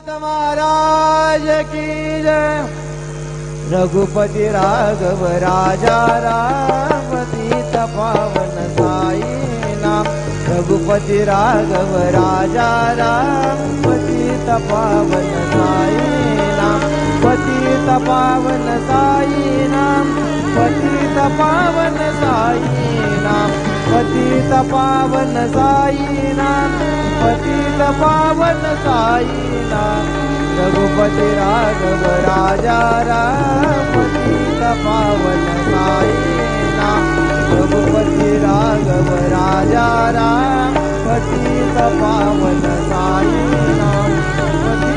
महाराज की जय। रघुपति राघव राजा राम पतित पावन साई नाम। रघुपति राघव राजा राम पतित पावन साई नाम। पतित पावन साई नाम। पतित पावन साई नाम। पतित पावन साई नाम। पतित पावन साई नाम। रघुपति राघव राजा राम पतित पावन साई नाम। रघुपति राघव राजा राम पतित पावन साई नाम।